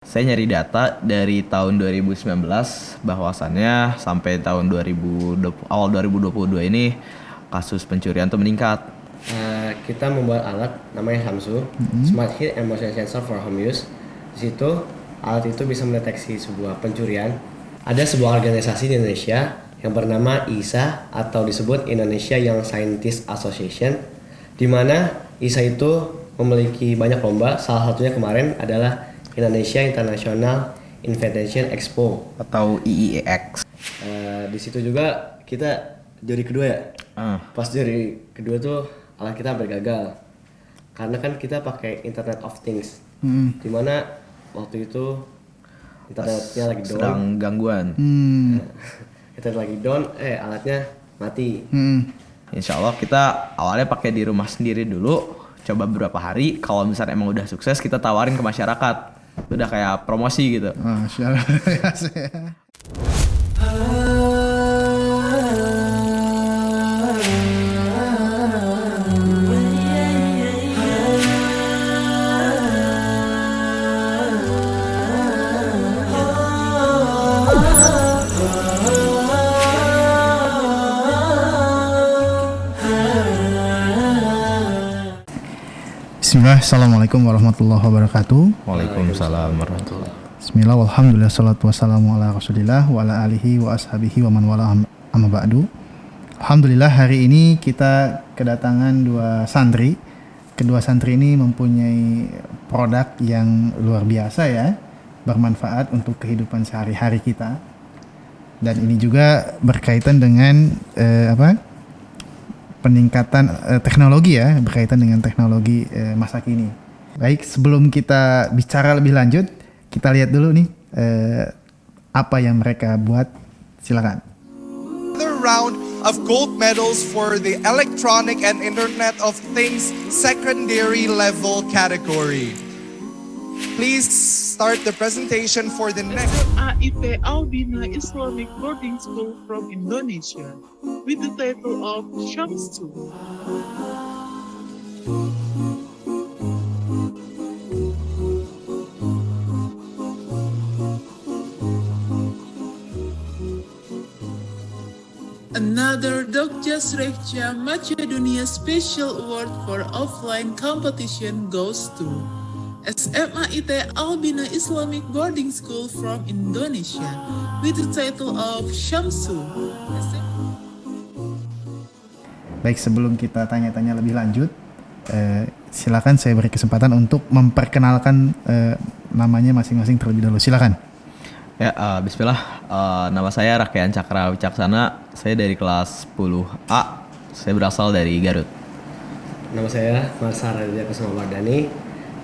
Saya nyari data dari tahun 2019 bahwasannya sampai tahun 2020, awal 2022 ini kasus pencurian tuh meningkat. Kita membuat alat namanya Samsu, Smart Hit and Motion Sensor for Home Use. Di situ alat itu bisa mendeteksi sebuah pencurian. Ada sebuah organisasi di Indonesia yang bernama ISA atau disebut Indonesia Young Scientist Association, di mana ISA itu memiliki banyak lomba. Salah satunya kemarin adalah Indonesia International Invention Expo Atau IIEX. Di situ juga kita juara kedua ya. Pas juara kedua tuh alat kita hampir gagal karena kan kita pakai Internet of Things, dimana waktu itu internetnya lagi down. Sedang gangguan. Kita lagi down, alatnya mati. Insya Allah kita awalnya pakai di rumah sendiri dulu, coba beberapa hari. Kalau misalnya emang udah sukses, kita tawarin ke masyarakat. Udah kayak promosi gitu. Masya Allah. Bismillah, Assalamualaikum warahmatullahi wabarakatuh. Waalaikumsalam warahmatullahi. Bismillah, walhamdulillah, salatu wassalamu ala rasulillah wa ala alihi wa ashabihi wa man wala amma ba'du. Alhamdulillah, hari ini kita kedatangan dua santri. Kedua santri ini mempunyai produk yang luar biasa ya, bermanfaat untuk kehidupan sehari-hari kita. Dan ini juga berkaitan dengan peningkatan teknologi ya, berkaitan dengan teknologi masa kini. Baik, sebelum kita bicara lebih lanjut, kita lihat dulu nih apa yang mereka buat. Silakan. Another round of gold medals for the Electronic and Internet of Things secondary level category. Please start the presentation for the next. SMAIT Albina Islamic Boarding School from Indonesia with the title of Shamsu. Another Dokjas Rekja Macedonia Special Award for Offline Competition goes to SMAIT Albina Islamic Boarding School from Indonesia with the title of Shamsu. Baik, sebelum kita tanya-tanya lebih lanjut, silakan saya beri kesempatan untuk memperkenalkan namanya masing-masing terlebih dahulu. Silakan. Ya, bismillah. Nama saya Rakyan Cakra Wicaksana. Saya dari kelas 10A. Saya berasal dari Garut. Nama saya Marsar Raditya Kusuma Mardani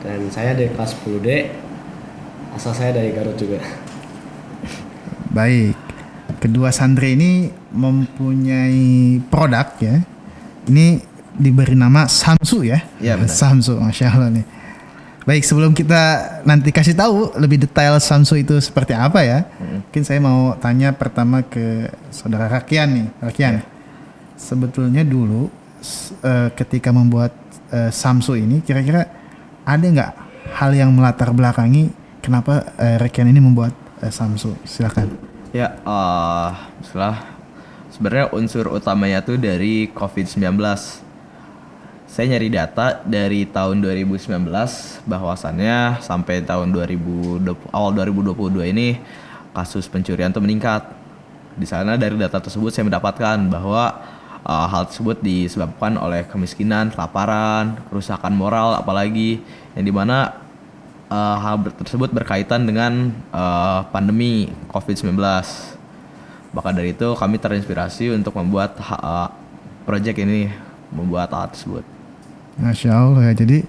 dan saya dari kelas 10D. Asal saya dari Garut juga. Baik, kedua santri ini mempunyai produk ya. Ini diberi nama Samsu ya. Iya, benar. Samsu, Masya Allah nih. Baik, sebelum kita nanti kasih tahu lebih detail Samsu itu seperti apa ya, mungkin saya mau tanya pertama ke saudara Rakyan nih. Rakyan, sebetulnya dulu ketika membuat Samsu ini, kira-kira ada nggak hal yang melatar belakangi kenapa Rakyan ini membuat Samsu? Silakan. Ya, bismillah. Sebenarnya unsur utamanya tuh dari COVID-19. Saya nyari data dari tahun 2019 bahwasannya sampai tahun 2020, awal 2022 ini kasus pencurian tuh meningkat. Di sana dari data tersebut saya mendapatkan bahwa hal tersebut disebabkan oleh kemiskinan, kelaparan, kerusakan moral, apalagi yang dimana hal tersebut berkaitan dengan pandemi COVID-19. Bahkan dari itu kami terinspirasi untuk membuat project ini, membuat alat tersebut. Masya Allah ya, jadi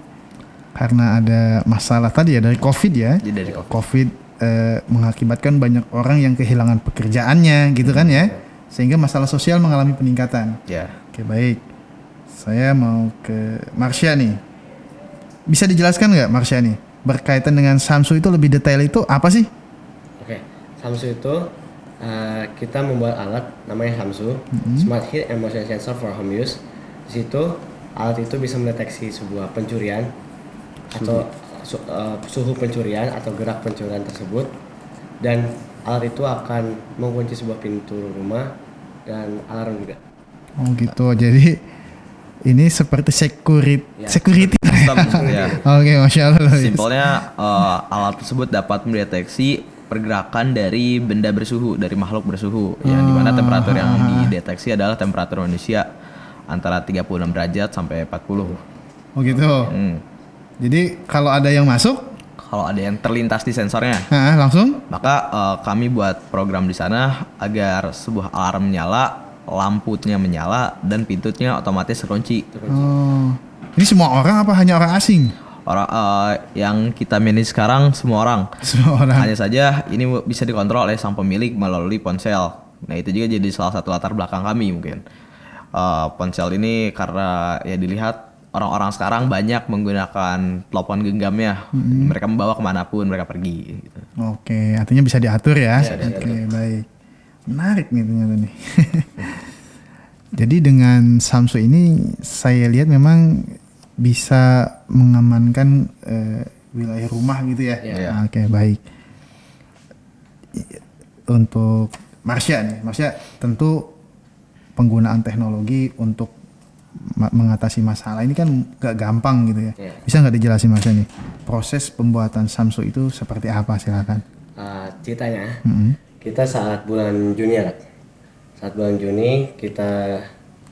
karena ada masalah tadi ya dari COVID ya. Jadi dari COVID mengakibatkan banyak orang yang kehilangan pekerjaannya gitu kan ya. Sehingga masalah sosial mengalami peningkatan. Ya. Oke, baik. Saya mau ke Marsha nih. Bisa dijelaskan nggak Marsha nih? Berkaitan dengan Samsu itu lebih detail itu apa sih? Oke, Samsu itu kita membuat alat namanya Samsu, Smart Hit and Motion Sensor for Home Use. Di situ alat itu bisa mendeteksi sebuah pencurian atau suhu pencurian atau gerak pencurian tersebut, dan alat itu akan mengunci sebuah pintu rumah dan alarm juga. Oh gitu. Jadi ini seperti security. Sistem, ya. Oke, masya Allah. Simpelnya alat tersebut dapat mendeteksi pergerakan dari benda bersuhu, dari makhluk bersuhu, yang dimana temperatur yang dideteksi adalah temperatur manusia antara 36 derajat sampai 40. Oh gitu. Jadi kalau ada yang masuk, Kalau ada yang terlintas di sensornya, langsung. maka kami buat program di sana agar sebuah alarm menyala, lampunya menyala, dan pintunya otomatis terkunci. Oh, ini semua orang apa hanya orang asing? Orang yang kita manage sekarang semua orang. Semua orang. Hanya saja ini bisa dikontrol oleh sang pemilik melalui ponsel. Nah itu juga jadi salah satu latar belakang kami mungkin. Ponsel ini karena ya dilihat orang-orang sekarang banyak menggunakan telepon genggamnya. Mereka membawa kemanapun mereka pergi. Gitu. Oke, artinya bisa diatur ya. Oke, baik. Menarik nih ternyata nih. Jadi dengan Samsu ini saya lihat memang bisa mengamankan wilayah rumah gitu ya. Iya. Oke, baik. Untuk Marsha tentu penggunaan teknologi untuk mengatasi masalah ini kan gak gampang gitu ya. Bisa nggak dijelasin Marsha nih proses pembuatan Samsu itu seperti apa, silakan. Ceritanya, kita saat bulan Juni ya, saat bulan Juni kita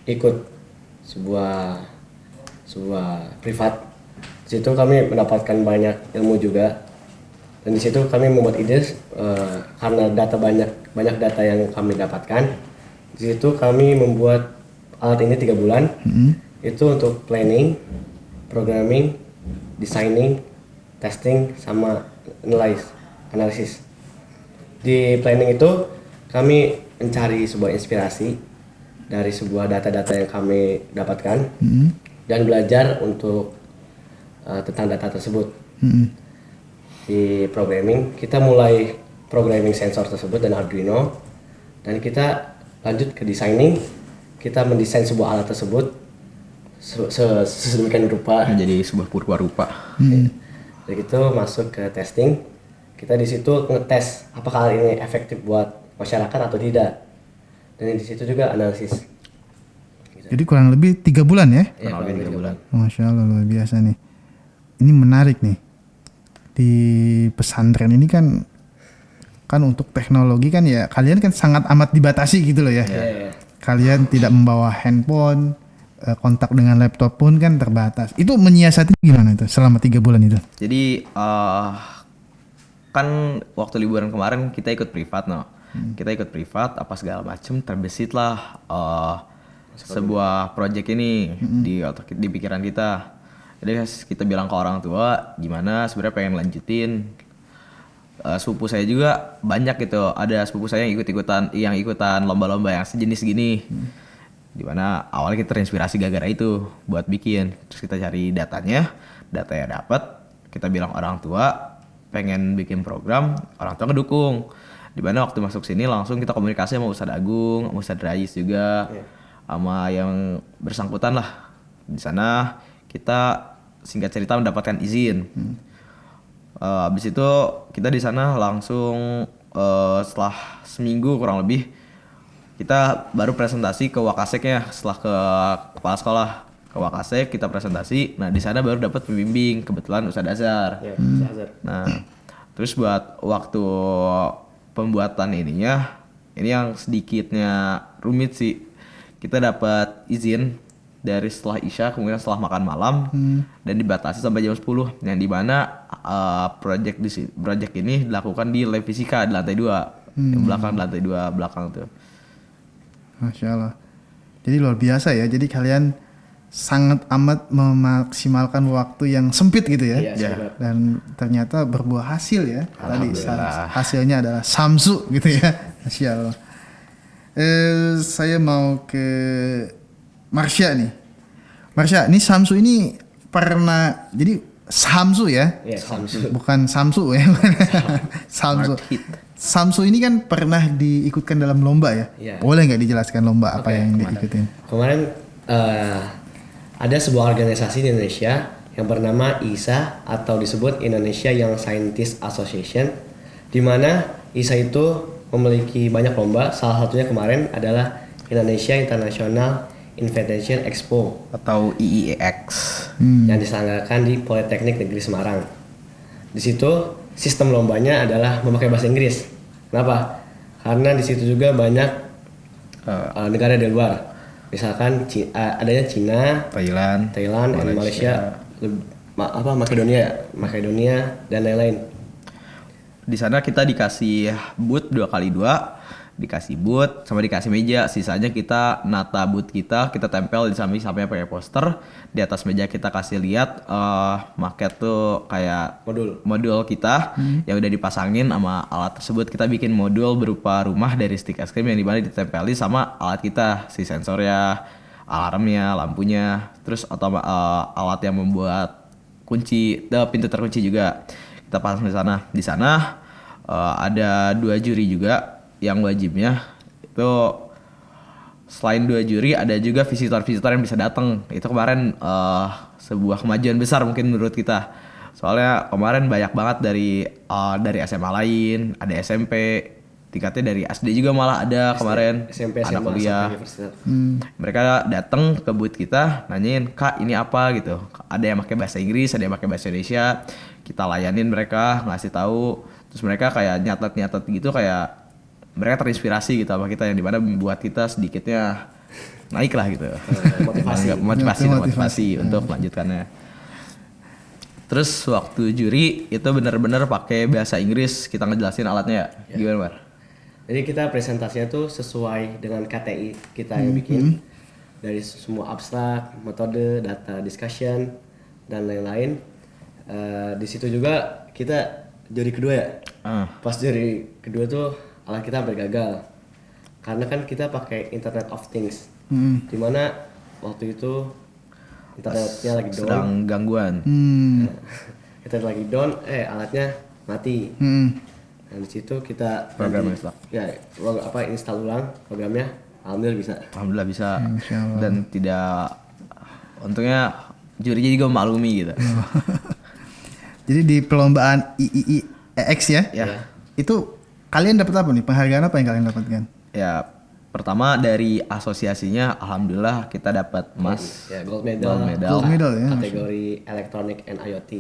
ikut sebuah privat. Di situ kami mendapatkan banyak ilmu juga, dan di situ kami membuat ide karena banyak data yang kami dapatkan. Di situ kami membuat alat ini 3 bulan. Itu untuk planning, programming, designing, testing, sama analisis. Di planning itu kami mencari sebuah inspirasi dari sebuah data-data yang kami dapatkan dan belajar untuk tentang data tersebut. Di programming kita mulai programming sensor tersebut dan Arduino, dan kita lanjut ke designing. Kita mendesain sebuah alat tersebut sedemikian rupa Menjadi sebuah purwarupa. Dari itu masuk ke testing. Kita di situ ngetes apakah hal ini efektif buat masyarakat atau tidak, dan di situ juga analisis. Jadi kurang lebih 3 bulan ya? Kurang lebih 3 bulan. Masya Allah, luar biasa nih. Ini menarik nih. Di pesantren ini kan untuk teknologi kan ya kalian kan sangat amat dibatasi gitu loh ya. Kalian tidak membawa handphone, kontak dengan laptop pun kan terbatas. Itu menyiasati gimana itu selama 3 bulan itu? Jadi kan waktu liburan kemarin kita ikut privat kita ikut privat apa segala macem, terbesit lah sebuah project ini di pikiran kita. Jadi kita bilang ke orang tua gimana sebenarnya pengen lanjutin. Sepupu saya juga banyak gitu, ada sepupu saya yang ikutan lomba-lomba yang sejenis gini. Dimana awalnya kita terinspirasi gara-gara itu buat bikin. Terus kita cari datanya dapat, kita bilang orang tua pengen bikin program, orang tua ngedukung. Dimana waktu masuk sini langsung kita komunikasi sama Ustadz Agung, sama Ustadz Rais juga, sama yang bersangkutan lah. Di sana kita singkat cerita mendapatkan izin. Habis itu kita di sana langsung setelah seminggu kurang lebih kita baru presentasi ke Wakaseknya. Setelah ke kepala sekolah ke Wakasek kita presentasi. Nah di sana baru dapat pembimbing, kebetulan Ustadz Azhar. Nah terus buat waktu pembuatan ininya, ini yang sedikitnya rumit sih. Kita dapat izin dari setelah Isya, kemudian setelah makan malam, dan dibatasi sampai jam 10. Yang dimana project ini dilakukan di lab fisika di lantai 2, di lantai 2 belakang tuh. Masya Allah. Jadi luar biasa ya. Jadi kalian sangat amat memaksimalkan waktu yang sempit gitu ya. Dan ternyata berbuah hasil ya. Tadi hasilnya adalah Samsu gitu ya. Masya Allah. Saya mau ke Marsha nih. Marsha, ini Samsu ini pernah jadi Samsu ya? Iya, Samsu. Bukan Samsu ya. Samsu. Samsu ini kan pernah diikutkan dalam lomba ya? Iya. Boleh nggak dijelaskan lomba apa yang diikutin? Kemarin ada sebuah organisasi di Indonesia yang bernama ISA atau disebut Indonesia Young Scientist Association, di mana ISA itu memiliki banyak lomba. Salah satunya kemarin adalah Indonesia International Invitation Expo Atau IIEX. yang diselenggarakan di Politeknik Negeri Semarang. Di situ sistem lombanya adalah memakai bahasa Inggris. Kenapa? Karena di situ juga banyak negara dari luar. Misalkan adanya Cina, Thailand, dan Malaysia, Makedonia dan lain-lain. Di sana kita dikasih booth 2x2, dikasih booth sama dikasih meja. Sisanya kita nata booth kita tempel di samping-sampingnya pakai poster. Di atas meja kita kasih lihat market tuh kayak modul kita yang udah dipasangin sama alat tersebut. Kita bikin modul berupa rumah dari stick es krim yang dimana ditempeli sama alat kita, si sensornya, alarmnya, lampunya, terus alat yang membuat pintu terkunci juga kita pasang di sana. Di sana ada 2 juri juga yang wajibnya itu selain 2 juri ada juga visitor-visitor yang bisa datang. Itu kemarin sebuah kemajuan besar mungkin menurut kita. Soalnya kemarin banyak banget dari SMA lain, ada SMP, tingkatnya dari SD juga malah ada kemarin SMP, anak SMA, kuliah. sampai universitas. Mereka datang ke booth kita nanyain, "Kak, ini apa?" gitu. Ada yang pakai bahasa Inggris, ada yang pakai bahasa Indonesia. Kita layanin mereka, ngasih tahu. Terus mereka kayak nyatet gitu, kayak mereka terinspirasi gitu sama kita, yang dimana membuat kita sedikitnya naik lah gitu. Motivasi untuk melanjutkannya. Terus waktu juri itu benar-benar pakai bahasa Inggris kita ngejelasin alatnya ya. Gimana, Mar? Jadi kita presentasinya tuh sesuai dengan KTI kita yang bikin, dari semua abstrak, metode, data discussion dan lain-lain. Di situ juga kita juri kedua ya. Pas juri kedua tuh alat kita hampir gagal karena kan kita pakai Internet of Things, dimana waktu itu internetnya lagi down, Sedang gangguan. kita lagi down, alatnya mati. Dan di situ kita Program install. install ulang programnya, alhamdulillah bisa. Insya Allah. Dan untungnya jurinya juga memaklumi gitu. Jadi di perlombaan IIEX ya, itu kalian dapat apa nih? Penghargaan apa yang kalian dapatkan? Ya, pertama dari asosiasinya alhamdulillah kita dapat emas. Ya, gold medal Gold medal ya. kategori Electronic and IoT.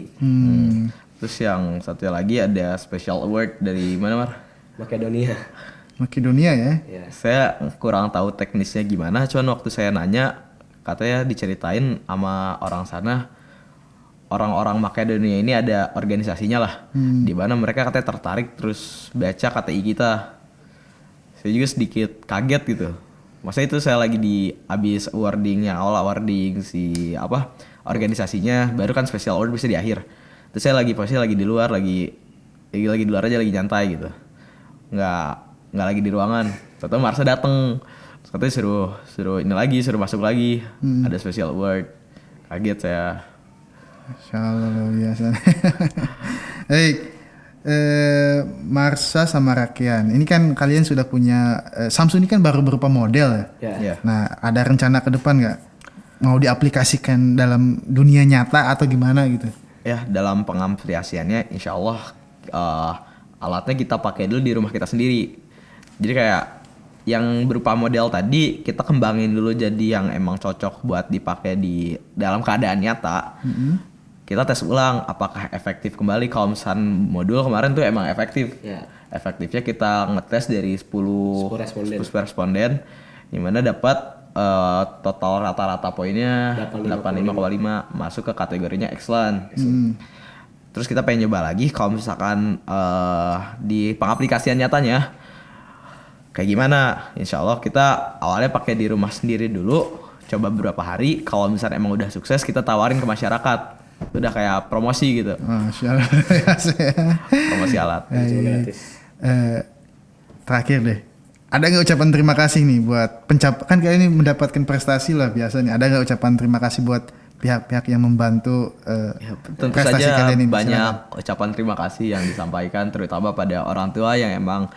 Terus yang satu lagi ada special award dari mana, Mar? Makedonia ya. Ya. Saya kurang tahu teknisnya gimana, cuman waktu saya nanya katanya diceritain sama orang sana, orang-orang Makedonia ini ada organisasinya lah, di mana mereka katanya tertarik terus baca KTI kita. Saya juga sedikit kaget gitu. Masa itu saya lagi abis awarding yang awal awarding organisasinya, baru kan special award bisa di akhir. Terus saya posisi lagi di luar, lagi di luar aja, lagi nyantai gitu. Nggak lagi di ruangan. Ternyata Marsa dateng. Terus katanya suruh masuk lagi. Ada special award. Kaget saya. Masya Allah, luar biasa. Baik, Marsa sama Rakian. Ini kan kalian sudah punya, Samsung ini kan baru berupa model ya. Ya. Nah, ada rencana ke depan nggak? Mau diaplikasikan dalam dunia nyata atau gimana gitu? Ya, dalam pengampliasiannya insya Allah alatnya kita pakai dulu di rumah kita sendiri. Jadi kayak yang berupa model tadi kita kembangin dulu jadi yang emang cocok buat dipakai di dalam keadaan nyata. Kita tes ulang apakah efektif kembali. Kalau misalnya modul kemarin tuh emang efektif. Ya. Efektifnya kita ngetes dari 10 responden dimana dapat total rata-rata poinnya 85,5, masuk ke kategorinya excellent. Terus kita pengen nyoba lagi kalau misalkan di pengaplikasian nyatanya kayak gimana. Insya Allah kita awalnya pakai di rumah sendiri dulu, coba beberapa hari. Kalau misalnya emang udah sukses, kita tawarin ke masyarakat. Itu udah kayak promosi gitu. Masya Allah. Promosi alat. Terakhir deh, ada nggak ucapan terima kasih nih buat kan kalian ini mendapatkan prestasi lah biasanya. Ada nggak ucapan terima kasih buat pihak-pihak yang membantu Ya, tentu prestasi saja kalian ini? banyak ucapan terima kasih yang disampaikan, terutama pada orang tua yang emang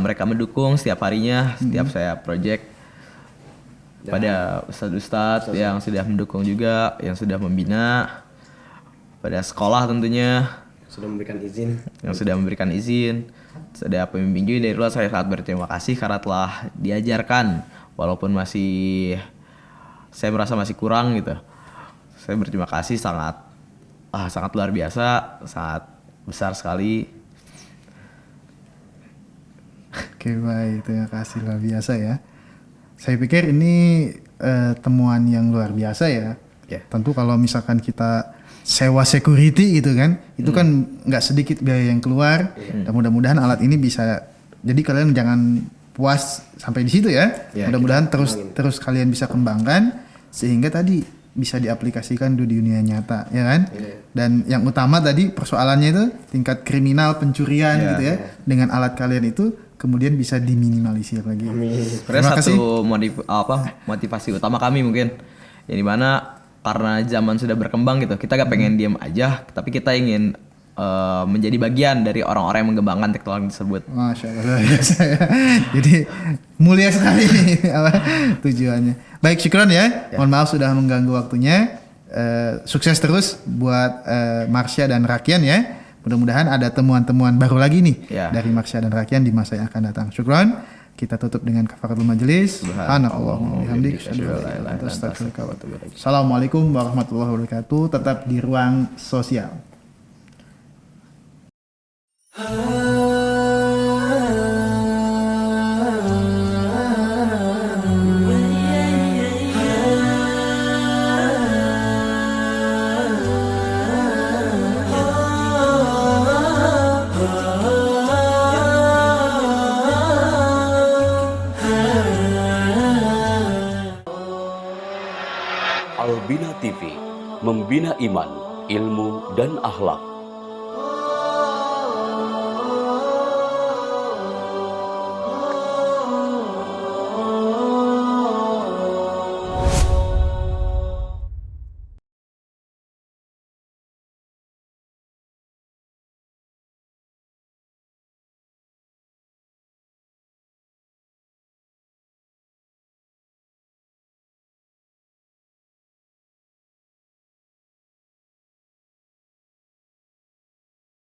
mereka mendukung setiap harinya, setiap saya project. Pada ustadz-ustadz yang sudah mendukung juga, yang sudah membina. pada sekolah tentunya Sudah memberikan izin. yang sudah memberikan izin. Ada pembimbing juga dari luar, saya sangat berterima kasih karena telah diajarkan walaupun saya merasa masih kurang gitu. Saya berterima kasih sangat luar biasa, sangat besar sekali. Oke, baik, terima kasih luar biasa ya. Saya pikir ini temuan yang luar biasa ya. Ya. Tentu kalau misalkan kita sewa security gitu kan, itu kan nggak sedikit biaya yang keluar. Dan mudah-mudahan alat ini bisa, jadi kalian jangan puas sampai di situ ya. Ya, Mudah-mudahan terus kalian bisa kembangkan sehingga tadi bisa diaplikasikan di dunia nyata, ya kan? Dan yang utama tadi persoalannya itu tingkat kriminal pencurian gitu ya. Dengan alat kalian itu kemudian bisa diminimalisir lagi. Sebenarnya Terima kasih. satu motivasi utama kami mungkin yang dimana karena zaman sudah berkembang gitu, kita gak pengen diam aja, tapi kita ingin menjadi bagian dari orang-orang yang mengembangkan teknologi tersebut. Masya Allah, luar biasa ya. Jadi mulia sekali tujuannya. Baik, syukron ya. Mohon maaf sudah mengganggu waktunya. Sukses terus buat Marsha dan Rakian ya. Mudah-mudahan ada temuan-temuan baru lagi nih dari Marsha dan Rakian di masa yang akan datang. Syukron. Kita tutup dengan kafaratul majelis. Subhanallahumma wa bihamdik, asyhadu an la ilaha illa anta, astaghfiruka wa atubu ilaik. Assalamualaikum warahmatullahi wabarakatuh. Tetap di ruang sosial. Albina TV, membina iman, ilmu, dan akhlak.